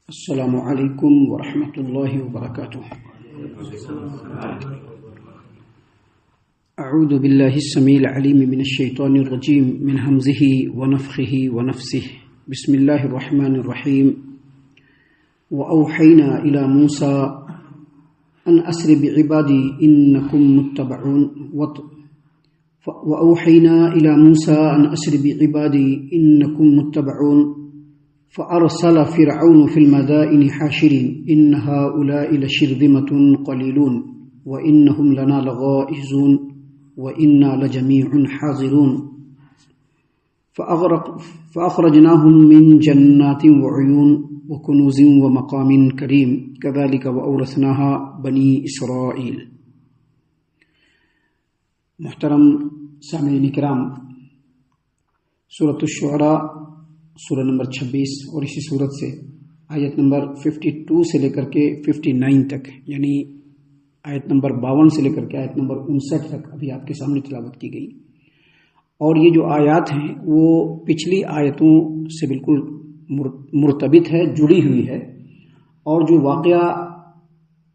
السلام علیکم ورحمۃ اللہ وبرکاتہ۔ اعوذ باللہ السمیع العلیم من الشیطان الرجیم من ہمزہ ونفخہ ونفثہ۔ بسم اللہ الرحمن الرحیم۔ وأوحینا الی موسیٰ ان اسر بعبادی انکم متبعون وأوحینا الی موسیٰ ان اسر بعبادی انکم متبعون فأرسل فرعون في المدائن حاشرين إن هؤلاء لشرذمة قليلون وإنهم لنا لغائظون وإنا لجميع حاذرون فأخرجناهم من جنات وعيون وكنوز ومقام كريم كذلك وأورثناها بني إسرائيل۔ محترم سامعین کرام، سورۃ الشعراء سورہ نمبر 26 اور اسی صورت سے آیت نمبر 52 سے لے کر کے 59 تک، یعنی آیت نمبر 52 سے لے کر کے آیت نمبر 59 تک ابھی آپ کے سامنے تلاوت کی گئی۔ اور یہ جو آیات ہیں وہ پچھلی آیتوں سے بالکل مرتبط ہے، جڑی ہوئی ہے، اور جو واقعہ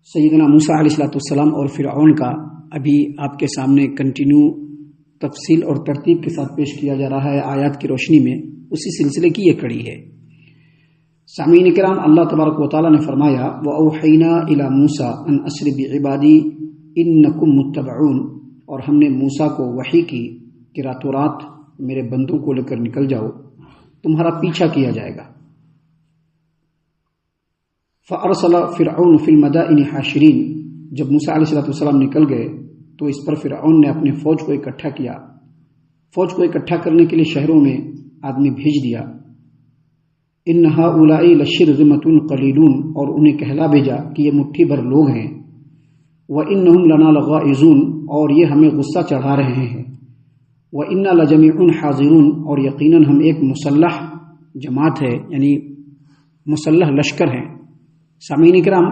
سیدنا موسیٰ علیہ السلام اور فرعون کا ابھی آپ کے سامنے کنٹینیو تفصیل اور ترتیب کے ساتھ پیش کیا جا رہا ہے آیات کی روشنی میں، اسی سلسلے کی یہ کڑی ہے۔ سامعین کرام، اللہ تبارک و تعالیٰ نے فرمایا وَأَوْحَيْنَا إِلَى مُوسَىٰ أَنْ أَسْرِ بِعِبَادِي إِنَّكُمْ مُتَّبَعُونَ، اور ہم نے موسیٰ کو وحی کی کہ راتوں رات میرے بندوں کو لے کر نکل جاؤ، تمہارا پیچھا کیا جائے گا۔ فَأَرْسَلَ فِرْعَوْنُ فِي الْمَدَائِنِ حَاشِرِينَ، جب موسیٰ علیہ السلام نکل گئے تو اس پر فرعون نے اپنے فوج کو اکٹھا کیا۔ فوج کو اکٹھا کرنے کے لیے شہروں میں آدمی بھیج دیا۔ ان ہؤلاء لشرذمۃ قلیلون، اور انہیں کہلا بھیجا کہ یہ مٹھی بھر لوگ ہیں۔ وانہم لنا لغائظون، اور یہ ہمیں غصہ چڑھا رہے ہیں۔ وانا لجمیع حاضرون، اور یقیناً ہم ایک مسلح جماعت ہے، یعنی مسلح لشکر ہیں۔ سامعین کرام،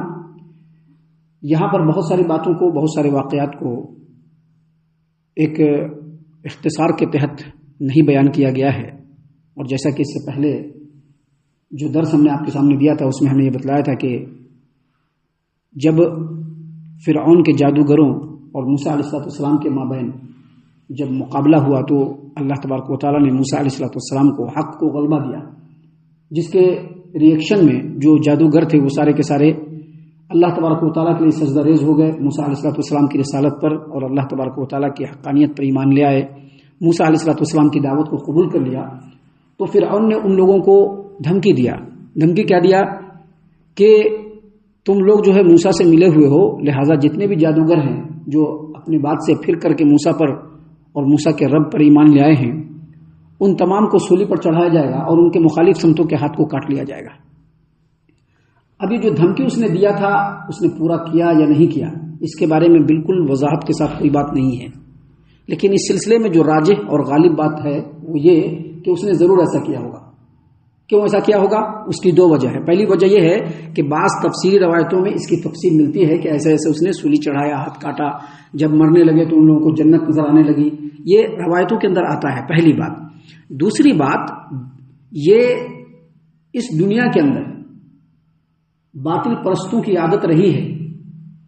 یہاں پر بہت ساری باتوں کو، بہت سارے واقعات کو ایک اختصار کے تحت نہیں بیان کیا گیا ہے، اور جیسا کہ اس سے پہلے جو درس ہم نے آپ کے سامنے دیا تھا اس میں ہم نے یہ بتلایا تھا کہ جب فرعون کے جادوگروں اور موسیٰ علیہ السلام کے مابین جب مقابلہ ہوا تو اللہ تبارک و تعالیٰ نے موسیٰ علیہ السلام کو حق کو غلبہ دیا، جس کے ریئیکشن میں جو جادوگر تھے وہ سارے کے سارے اللہ تبارک و تعالیٰ کے لیے سجدہ ریز ہو گئے موسیٰ علیہ السلام کی رسالت پر، اور اللہ تبارک و تعالیٰ کی حقانیت پر ایمان لے آئے، موسیٰ علیہ السلام کی دعوت کو قبول کر لیا۔ تو فرعون نے ان لوگوں کو دھمکی دیا۔ دھمکی کیا دیا کہ تم لوگ جو ہے موسیٰ سے ملے ہوئے ہو، لہٰذا جتنے بھی جادوگر ہیں جو اپنی بات سے پھر کر کے موسیٰ پر اور موسیٰ کے رب پر ایمان لے آئے ہیں، ان تمام کو سولی پر چڑھایا جائے گا اور ان کے مخالف سمتوں کے ہاتھ کو کاٹ لیا جائے گا۔ ابھی جو دھمکی اس نے دیا تھا اس نے پورا کیا یا نہیں کیا، اس کے بارے میں بالکل وضاحت کے ساتھ کوئی بات نہیں ہے، لیکن اس سلسلے میں جو راجح اور غالب بات ہے وہ یہ کہ اس نے ضرور ایسا کیا ہوگا۔ کیوں ایسا کیا ہوگا؟ اس کی دو وجہ ہے۔ پہلی وجہ یہ ہے کہ بعض تفسیری روایتوں میں اس کی تفصیل ملتی ہے کہ ایسے ایسے اس نے سولی چڑھایا، ہاتھ کاٹا، جب مرنے لگے تو ان لوگوں کو جنت نظر آنے لگی، یہ روایتوں کے اندر آتا ہے، پہلی بات۔ دوسری بات، یہ اس دنیا کے اندر باطل پرستوں کی عادت رہی ہے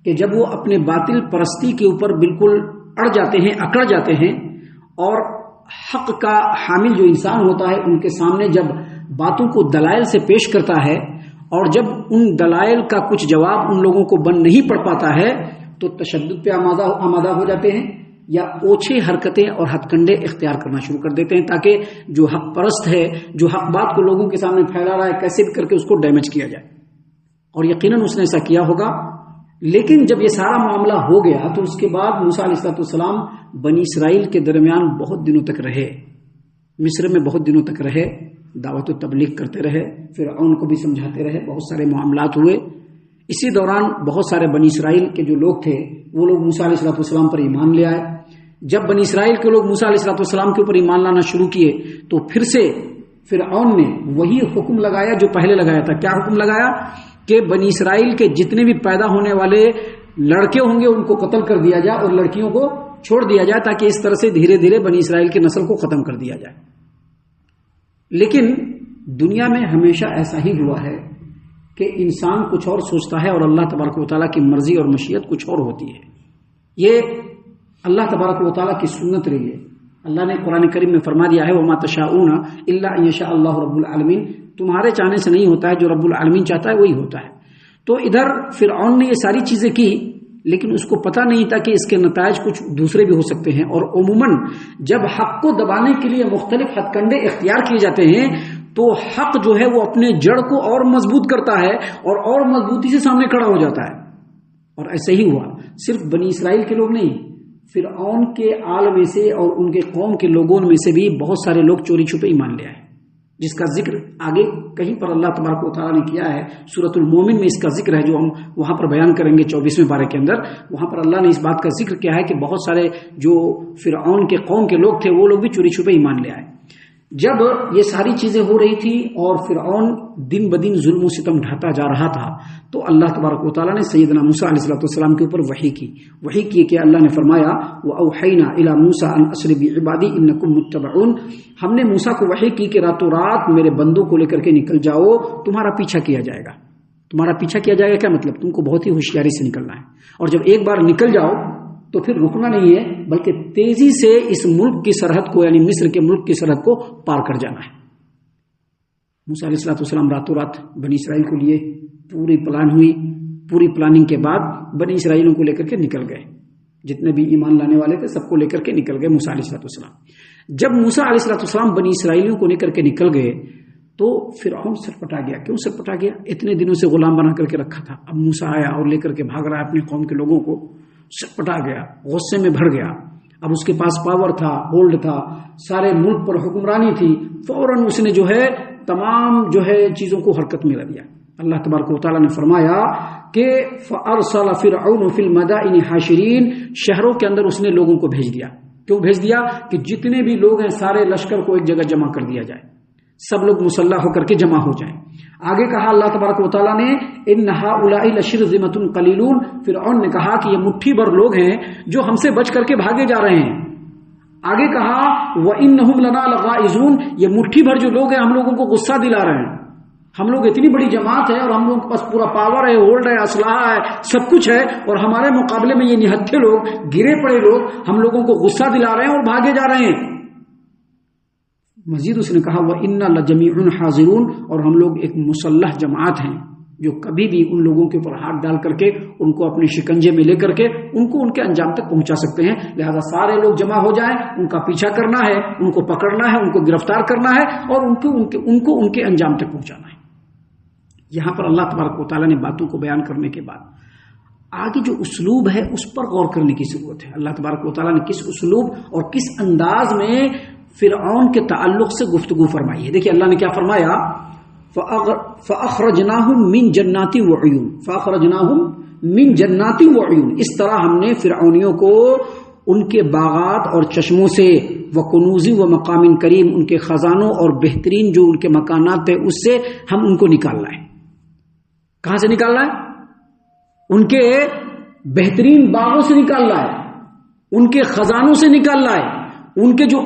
کہ جب وہ اپنے باطل پرستی کے اوپر بالکل اڑ جاتے ہیں، اکڑ جاتے ہیں، اور حق کا حامل جو انسان ہوتا ہے ان کے سامنے جب باتوں کو دلائل سے پیش کرتا ہے، اور جب ان دلائل کا کچھ جواب ان لوگوں کو بن نہیں پڑ پاتا ہے تو تشدد پہ آمادہ ہو جاتے ہیں، یا اوچھے حرکتیں اور ہتھ کنڈے اختیار کرنا شروع کر دیتے ہیں تاکہ جو حق پرست ہے، جو حق بات کو لوگوں کے سامنے پھیلا رہا ہے، کیسے بھی کر کے اس کو ڈیمیج کیا جائے۔ اور یقیناً اس نے ایسا کیا ہوگا۔ لیکن جب یہ سارا معاملہ ہو گیا تو اس کے بعد موسیٰ علیہ السلام بنی اسرائیل کے درمیان بہت دنوں تک رہے، مصر میں بہت دنوں تک رہے، دعوت و تبلیغ کرتے رہے، فرعون کو بھی سمجھاتے رہے، بہت سارے معاملات ہوئے۔ اسی دوران بہت سارے بنی اسرائیل کے جو لوگ تھے وہ لوگ موسیٰ علیہ السلام پر ایمان لے آئے۔ جب بنی اسرائیل کے لوگ موسیٰ علیہ السلام کے اوپر ایمان لانا شروع کیے تو پھر سے فرعون نے وہی حکم لگایا جو پہلے لگایا تھا۔ کیا حکم لگایا؟ کہ بنی اسرائیل کے جتنے بھی پیدا ہونے والے لڑکے ہوں گے ان کو قتل کر دیا جائے اور لڑکیوں کو چھوڑ دیا جائے، تاکہ اس طرح سے دھیرے دھیرے بنی اسرائیل کی نسل کو ختم کر دیا جائے۔ لیکن دنیا میں ہمیشہ ایسا ہی ہوا ہے کہ انسان کچھ اور سوچتا ہے اور اللہ تبارک و تعالیٰ کی مرضی اور مشیت کچھ اور ہوتی ہے. یہ اللہ تبارک و تعالیٰ کی سنت رہی ہے. اللہ نے قرآن کریم میں فرما دیا ہے وَمَا تَشَاءُونَ إِلَّا أَن يَشَاءَ اللَّهُ رَبُّ الْعَالَمِينَ. تمہارے چاہنے سے نہیں ہوتا ہے، جو رب العالمین چاہتا ہے وہی ہوتا ہے. تو ادھر فرعون نے یہ ساری چیزیں کی، لیکن اس کو پتہ نہیں تھا کہ اس کے نتائج کچھ دوسرے بھی ہو سکتے ہیں. اور عموماً جب حق کو دبانے کے لیے مختلف ہتھ کنڈے اختیار کیے جاتے ہیں تو حق جو ہے وہ اپنے جڑ کو اور مضبوط کرتا ہے اور مضبوطی سے سامنے کھڑا ہو جاتا ہے. اور ایسے ہی ہوا. صرف بنی اسرائیل کے لوگ نہیں، فرعون کے آل میں سے اور ان کے قوم کے لوگوں میں سے بھی بہت سارے لوگ چوری چھپے ایمان لے آئے، جس کا ذکر آگے کہیں پر اللہ تبارک و تعالیٰ نے کیا ہے. سورۃ المومن میں اس کا ذکر ہے جو ہم وہاں پر بیان کریں گے 24ویں پارے کے اندر. وہاں پر اللہ نے اس بات کا ذکر کیا ہے کہ بہت سارے جو فرعون کے قوم کے لوگ تھے وہ لوگ بھی چوری چھپے ایمان لے آئے. جب یہ ساری چیزیں ہو رہی تھی اور فرعون دن بدن ظلم و ستم ڈھاتا جا رہا تھا تو اللہ تبارک و تعالیٰ نے سیدنا موسیٰ علیہ السلام کے اوپر وحی کی کہ اللہ نے فرمایا وَأَوْحَيْنَا إِلَى مُوسَىٰ أَنْ أَسْرِ بِعِبَادِي إِنَّكُمْ مُتَّبَعُونَ. ہم نے موسیٰ کو وحی کی کہ راتوں رات میرے بندوں کو لے کر کے نکل جاؤ، تمہارا پیچھا کیا جائے گا. تمہارا پیچھا کیا جائے گا کیا مطلب؟ تم کو بہت ہی ہوشیاری سے نکلنا ہے، اور جب ایک بار نکل جاؤ تو پھر رکنا نہیں ہے، بلکہ تیزی سے اس ملک کی سرحد کو یعنی مصر کے ملک کی سرحد کو پار کر جانا ہے. موسیٰ علیہ السلام راتوں رات بنی اسرائیل کو لیے پوری پلان ہوئی. پوری پلاننگ کے بعد بنی اسرائیلوں کو لے کر کے نکل گئے. جتنے بھی ایمان لانے والے تھے سب کو لے کر کے نکل گئے موسیٰ علیہ السلام. جب موسیٰ علیہ السلام بنی اسرائیلیوں کو لے کر کے نکل گئے تو فرعون سرپٹا گیا. کیوں سرپٹا گیا؟ اتنے دنوں سے غلام بنا کر کے رکھا تھا، اب موسیٰ آیا اور لے کر کے بھاگ رہا ہے اپنے قوم کے لوگوں کو. سرپٹا گیا، غصے میں بھر گیا. اب اس کے پاس پاور تھا، ہولڈ تھا، سارے ملک پر حکمرانی تھی. فوراً اس نے جو ہے تمام جو ہے چیزوں کو حرکت میں لا دیا. اللہ تبارک و تعالیٰ نے فرمایا کہ فَأَرْسَلَ فِرْعَوْنُ فِي الْمَدَائِنِ حَاشِرِينَ. شہروں کے اندر اس نے لوگوں کو بھیج دیا. کیوں بھیج دیا؟ کہ جتنے بھی لوگ ہیں سارے لشکر کو ایک جگہ جمع کر دیا جائے، سب لوگ مسلح ہو کر کے جمع ہو جائیں. آگے کہا اللہ تبارک و تعالیٰ نے إِنَّ هَؤُلَاءِ لَشِرْذِمَةٌ قَلِيلُونَ. فرعون نے کہا کہ یہ مٹھی بھر لوگ ہیں جو ہم سے بچ کر کے بھاگے جا رہے ہیں. آگے کہا وَإِنَّهُمْ لَنَا لَغَائِظُونَ. یہ مٹھی بھر جو لوگ ہیں ہم لوگوں کو غصہ دلا رہے ہیں. ہم لوگ اتنی بڑی جماعت ہے اور ہم لوگوں کے پاس پورا پاور ہے، ہولڈ ہے، اسلحہ ہے، سب کچھ ہے، اور ہمارے مقابلے میں یہ نہتھے لوگ، گرے پڑے لوگ ہم لوگوں کو غصہ دلا رہے ہیں اور بھاگے جا رہے ہیں. مزید اس نے کہا وَإِنَّا لَجَمِيعٌ حَاضِرُونَ. اور ہم لوگ ایک مسلح جماعت ہیں جو کبھی بھی ان لوگوں کے اوپر ہاتھ ڈال کر کے ان کو اپنے شکنجے میں لے کر کے ان کو ان کے انجام تک پہنچا سکتے ہیں. لہذا سارے لوگ جمع ہو جائیں، ان کا پیچھا کرنا ہے، ان کو پکڑنا ہے، ان کو گرفتار کرنا ہے اور ان کو ان کے انجام تک پہنچانا ہے. یہاں پر اللہ تبارک و تعالیٰ نے باتوں کو بیان کرنے کے بعد آگے جو اسلوب ہے اس پر غور کرنے کی ضرورت ہے. اللہ تبارک و تعالیٰ نے کس اسلوب اور کس انداز میں فرعون کے تعلق سے گفتگو فرمائی ہے. دیکھیے اللہ نے کیا فرمایا فَأَخْرَجْنَاهُمْ مِنْ جَنَّاتٍ وَعُيُونٍ. فَأَخْرَجْنَاهُمْ مِنْ جَنَّاتٍ وَعُيُونٍ. اس طرح ہم نے فرعونیوں کو ان کے باغات اور چشموں سے وَكُنُوزٍ وَمَقَامٍ كَرِيمٍ ان کے خزانوں اور بہترین جو ان کے مکانات تھے اس سے ہم ان کو نکال لائے. کہاں سے نکال لائے؟ ان کے بہترین باغوں سے نکال لائے، ان کے خزانوں سے نکال لائے، ان کے جو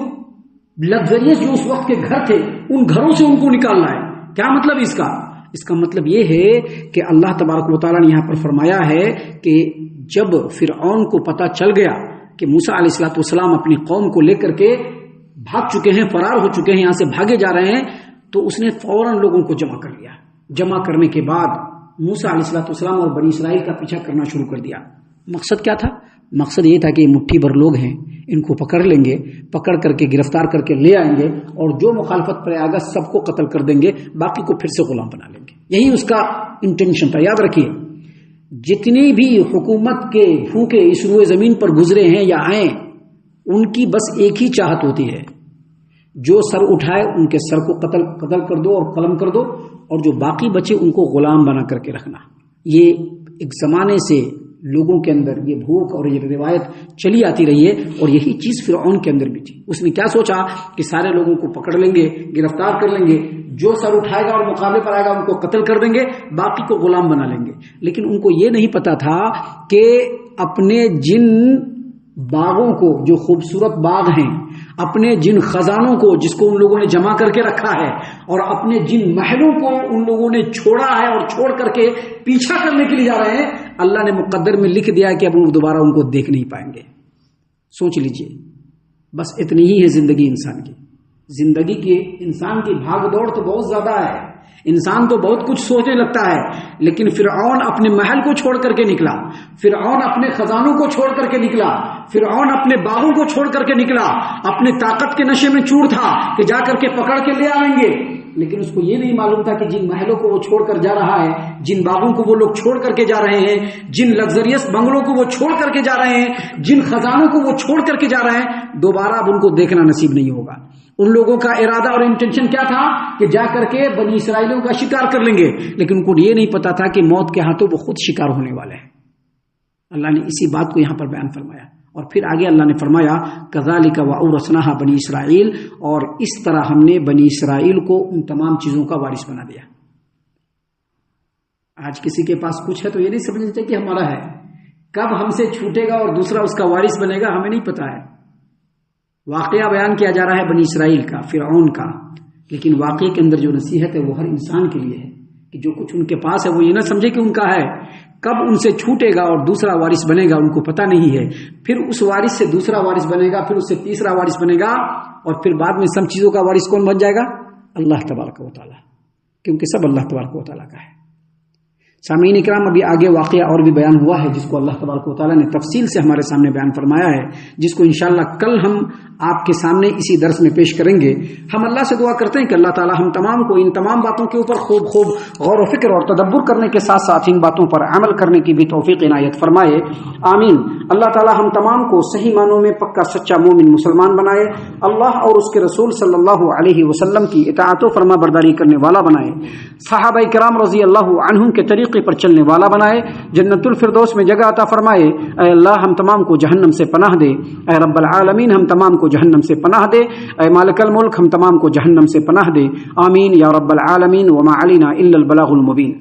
لگژریس جو اس وقت کے گھر تھے ان گھروں سے ان کو نکال لائے. کیا مطلب اس کا؟ اس کا مطلب یہ ہے کہ اللہ تبارک و تعالیٰ نے یہاں پر فرمایا ہے کہ جب فرعون کو پتہ چل گیا کہ موسیٰ علیہ السلام اپنی قوم کو لے کر کے بھاگ چکے ہیں، فرار ہو چکے ہیں، یہاں سے بھاگے جا رہے ہیں، تو اس نے فوراً لوگوں کو جمع کر لیا. جمع کرنے کے بعد موسیٰ علیہ السلام اور بنی اسرائیل کا پیچھا کرنا شروع کر دیا. مقصد کیا تھا؟ مقصد یہ تھا کہ یہ مٹھی بھر لوگ ہیں، ان کو پکڑ لیں گے، پکڑ کر کے گرفتار کر کے لے آئیں گے اور جو مخالفت پر آئے گا سب کو قتل کر دیں گے، باقی کو پھر سے غلام بنا لیں گے. یہی اس کا انٹینشن تھا. یاد رکھیے جتنی بھی حکومت کے پھوکے اس روئے زمین پر گزرے ہیں یا آئیں ان کی بس ایک ہی چاہت ہوتی ہے، جو سر اٹھائے ان کے سر کو قتل کر دو اور قلم کر دو، اور جو باقی بچے ان کو غلام بنا کر کے رکھنا. یہ ایک زمانے سے لوگوں کے اندر یہ بھوک اور یہ روایت چلی آتی رہی ہے اور یہی چیز فرعون کے اندر بھی تھی. اس نے کیا سوچا کہ سارے لوگوں کو پکڑ لیں گے، گرفتار کر لیں گے، جو سر اٹھائے گا اور مقابلے پر آئے گا ان کو قتل کر دیں گے، باقی کو غلام بنا لیں گے. لیکن ان کو یہ نہیں پتا تھا کہ اپنے جن باغوں کو، جو خوبصورت باغ ہیں، اپنے جن خزانوں کو جس کو ان لوگوں نے جمع کر کے رکھا ہے، اور اپنے جن محلوں کو ان لوگوں نے چھوڑا ہے اور چھوڑ کر کے پیچھا کرنے کے لیے جا رہے ہیں، اللہ نے مقدر میں لکھ دیا کہ اب وہ دوبارہ ان کو دیکھ نہیں پائیں گے۔ سوچ لیجئے، بس اتنی ہی ہے زندگی انسان کی۔ زندگی کی انسان کی بھاگ دوڑ تو بہت زیادہ ہے، انسان تو بہت کچھ سوچنے لگتا ہے، لیکن فرعون اپنے محل کو چھوڑ کر کے نکلا، فرعون اپنے خزانوں کو چھوڑ کر کے نکلا، فرعون اپنے باغوں کو چھوڑ کر کے نکلا، اپنے طاقت کے نشے میں چور تھا کہ جا کر کے پکڑ کے لے آئیں گے، لیکن اس کو یہ نہیں معلوم تھا کہ جن محلوں کو وہ چھوڑ کر جا رہا ہے، جن باغوں کو وہ لوگ چھوڑ کر کے جا رہے ہیں، جن لگژریس بنگلوں کو وہ چھوڑ کر کے جا رہے ہیں، جن خزانوں کو وہ چھوڑ کر کے جا رہے ہیں، دوبارہ اب ان کو دیکھنا نصیب نہیں ہوگا۔ ان لوگوں کا ارادہ اور انٹینشن کیا تھا کہ جا کر کے بنی اسرائیلیوں کا شکار کر لیں گے، لیکن ان کو یہ نہیں پتا تھا کہ موت کے ہاتھوں وہ خود شکار ہونے والے ہیں۔ اللہ نے اسی بات کو یہاں پر بیان فرمایا، اور پھر آگے اللہ نے فرمایا کذالک وأورثناها بنی اسرائیل، اور اس طرح ہم نے بنی اسرائیل کو ان تمام چیزوں کا وارث بنا دیا۔ آج کسی کے پاس کچھ ہے تو یہ نہیں سمجھنا چاہیے کہ ہمارا ہے، کب ہم سے چھوٹے گا اور دوسرا اس کا وارث بنے گا ہمیں نہیں پتا ہے۔ واقعہ بیان کیا جا رہا ہے بنی اسرائیل کا، فرعون کا، لیکن واقعے کے اندر جو نصیحت ہے وہ ہر انسان کے لیے ہے کہ جو کچھ ان کے پاس ہے وہ یہ نہ سمجھے کہ ان کا ہے، کب ان سے چھوٹے گا اور دوسرا وارث بنے گا ان کو پتہ نہیں ہے، پھر اس وارث سے دوسرا وارث بنے گا، پھر اس سے تیسرا وارث بنے گا، اور پھر بعد میں سب چیزوں کا وارث کون بن جائے گا؟ اللہ تبارک و تعالیٰ، کیونکہ سب اللہ تبارک و تعالیٰ کا ہے۔ سامعین اکرام، ابھی آگے واقعہ اور بھی بیان ہوا ہے جس کو اللہ تبارک و تعالیٰ نے تفصیل سے ہمارے سامنے بیان فرمایا ہے، جس کو انشاءاللہ کل ہم آپ کے سامنے اسی درس میں پیش کریں گے۔ ہم اللہ سے دعا کرتے ہیں کہ اللہ تعالیٰ ہم تمام کو ان تمام باتوں کے اوپر خوب غور و فکر اور تدبر کرنے کے ساتھ ساتھ ان باتوں پر عمل کرنے کی بھی توفیق عنایت فرمائے، آمین۔ اللہ تعالیٰ ہم تمام کو صحیح معنوں میں پکا سچا مومن مسلمان بنائے، اللہ اور اس کے رسول صلی اللہ علیہ وسلم کی اطاعت و فرما برداری کرنے والا بنائے، صحابہ کرام رضی اللہ عنہم کے طریقے پر چلنے والا بنائے، جنت الفردوس میں جگہ عطا فرمائے۔ اے اللہ ہم تمام کو جہنم سے پناہ دے، اے رب العالمین ہم تمام کو جہنم سے پناہ دے، اے مالک الملک ہم تمام کو جہنم سے پناہ دے، آمین یا رب العالمین۔ وما علینا الا البلاغ المبین۔